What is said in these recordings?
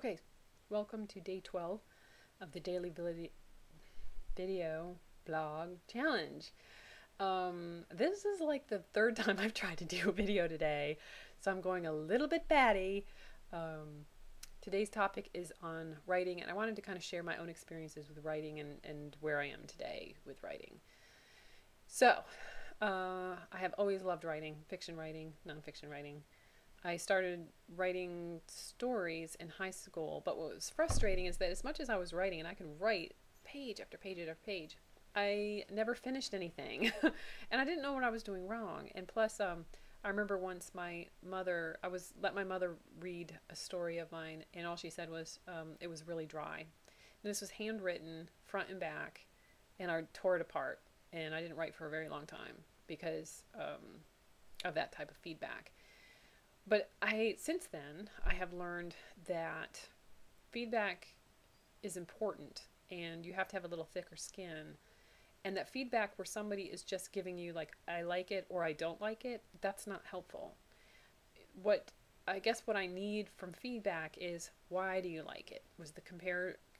Okay, welcome to day 12 of the daily video blog challenge. This is like the third time I've tried to do a video today, so I'm going a little bit batty. Today's topic is on writing, and I wanted to kind of share my own experiences with writing and where I am today with writing. So, I have always loved writing, fiction writing, nonfiction writing. I started writing stories in high school, but what was frustrating is that as much as I was writing, and I could write page after page after page, I never finished anything. And I didn't know what I was doing wrong. And plus, I remember once I was let my mother read a story of mine, and all she said was, it was really dry. And this was handwritten front and back, and I tore it apart. And I didn't write for a very long time because of that type of feedback. But since then, I have learned that feedback is important and you have to have a little thicker skin. And that feedback where somebody is just giving you like, I like it or I don't like it, that's not helpful. What I need from feedback is, why do you like it? Was the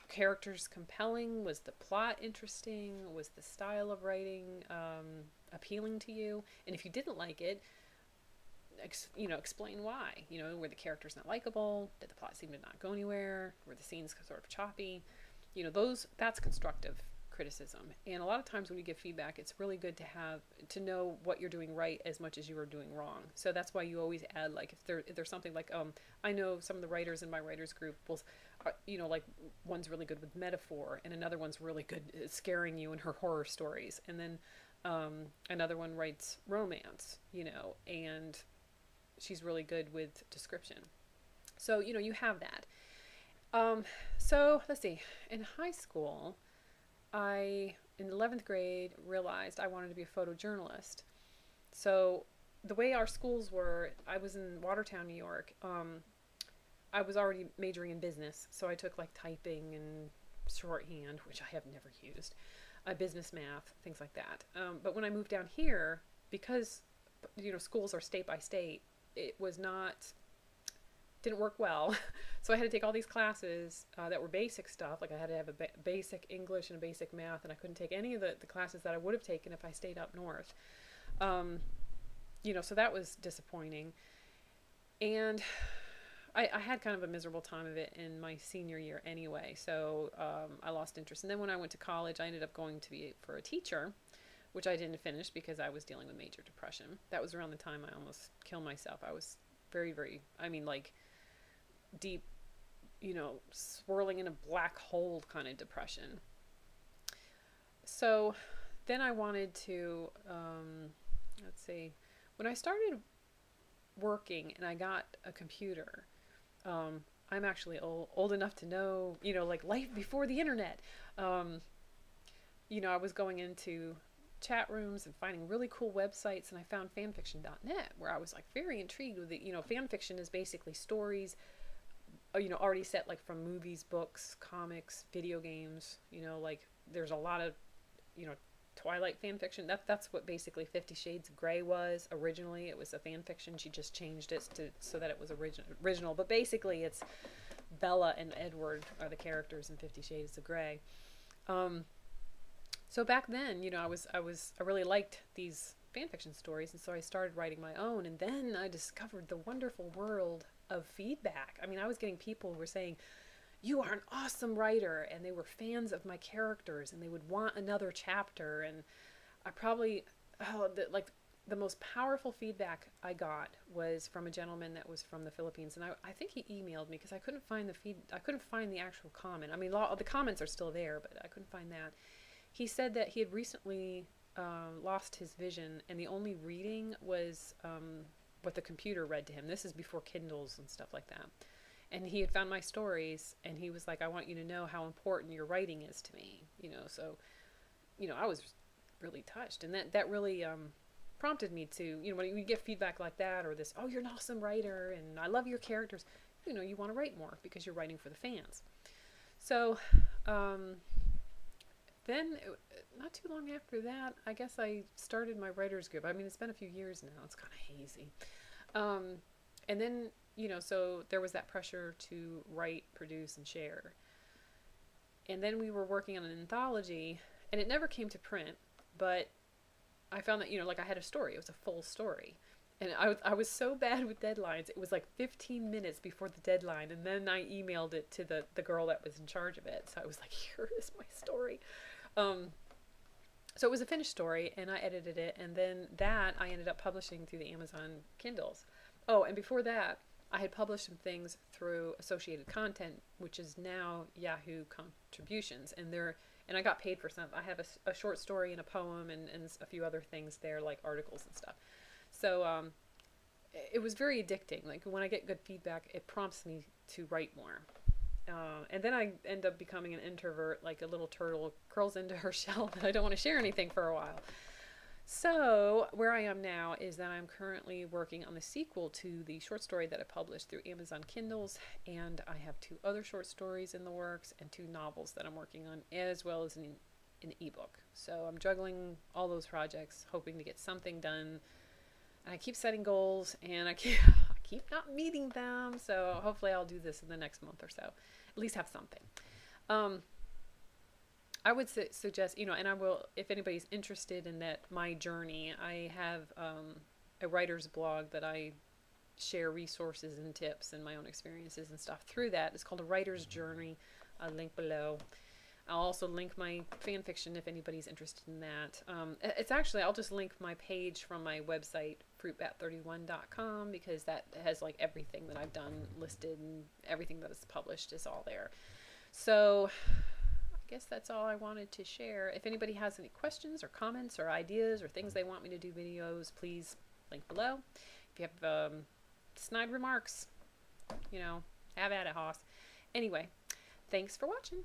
characters compelling? Was the plot interesting? Was the style of writing appealing to you? And if you didn't like it, explain why. Were the characters not likable? Did the plot seem to not go anywhere? Were the scenes sort of choppy? That's constructive criticism. And a lot of times when you give feedback, it's really good to know what you're doing right as much as you are doing wrong. So that's why you always add, like, if there's something like, I know some of the writers in my writers group will, like, one's really good with metaphor and another one's really good at scaring you in her horror stories. And then another one writes romance, and she's really good with description. So, you have that. So let's see. In high school, in 11th grade, realized I wanted to be a photojournalist. So the way our schools were, I was in Watertown, New York. I was already majoring in business, so I took like typing and shorthand, which I have never used, business math, things like that. But when I moved down here, because schools are state by state, it didn't work well. So I had to take all these classes that were basic stuff. Like I had to have a basic English and a basic math, and I couldn't take any of the classes that I would have taken if I stayed up north. So that was disappointing. And I had kind of a miserable time of it in my senior year anyway. So I lost interest. And then when I went to college, I ended up going to be for a teacher, which I didn't finish because I was dealing with major depression. That was around the time I almost killed myself. I was very, very, like deep, swirling in a black hole kind of depression. So then I wanted to, let's see, when I started working and I got a computer, I'm actually old enough to know, like life before the internet. I was going into chat rooms and finding really cool websites, and I found fanfiction.net, where I was like very intrigued with it. Fanfiction is basically stories, already set like from movies, books, comics, video games. Like there's a lot of, Twilight fanfiction. That's what basically 50 Shades of Grey was originally. It was a fanfiction. She just changed it so that it was original. But basically, it's Bella and Edward are the characters in 50 Shades of Grey. So back then, I really liked these fanfiction stories, and so I started writing my own. And then I discovered the wonderful world of feedback. I mean, I was getting people who were saying, "You are an awesome writer," and they were fans of my characters, and they would want another chapter. And I probably, the most powerful feedback I got was from a gentleman that was from the Philippines, and I think he emailed me because I couldn't find I couldn't find the actual comment. I mean, the comments are still there, but I couldn't find that. He said that he had recently lost his vision, and the only reading was what the computer read to him. This is before Kindles and stuff like that. And he had found my stories, and he was like, "I want you to know how important your writing is to me." So, I was really touched, and that really prompted me to, when you get feedback like that, or this, "Oh, you're an awesome writer, and I love your characters," you want to write more because you're writing for the fans. So, then, not too long after that, I guess I started my writers group. I mean, it's been a few years now. It's kind of hazy. And then, so there was that pressure to write, produce, and share. And then we were working on an anthology, and it never came to print, but I found that, like I had a story. It was a full story. And I was so bad with deadlines. It was like 15 minutes before the deadline. And then I emailed it to the girl that was in charge of it. So I was like, here is my story. So it was a finished story, and I edited it. And then that I ended up publishing through the Amazon Kindles. Oh, and before that, I had published some things through Associated Content, which is now Yahoo Contributions. And I got paid for some. I have a short story and a poem and a few other things there, like articles and stuff. So it was very addicting. Like when I get good feedback, it prompts me to write more. And then I end up becoming an introvert, like a little turtle curls into her shell that I don't want to share anything for a while. So where I am now is that I'm currently working on the sequel to the short story that I published through Amazon Kindles, and I have 2 other short stories in the works and 2 novels that I'm working on, as well as an ebook. So I'm juggling all those projects, hoping to get something done. I keep setting goals, and I keep not meeting them. So hopefully I'll do this in the next month or so. At least have something. I would suggest, and I will, if anybody's interested in that, my journey, I have a writer's blog that I share resources and tips and my own experiences and stuff through that. It's called A Writer's Journey. I'll link below. I'll also link my fan fiction if anybody's interested in that. It's actually, I'll just link my page from my website, fruitbat31.com, because that has like everything that I've done listed, and everything that is published is all there. So I guess that's all I wanted to share. If anybody has any questions or comments or ideas or things they want me to do videos, please link below. If you have snide remarks, have at it, Hoss. Anyway, thanks for watching.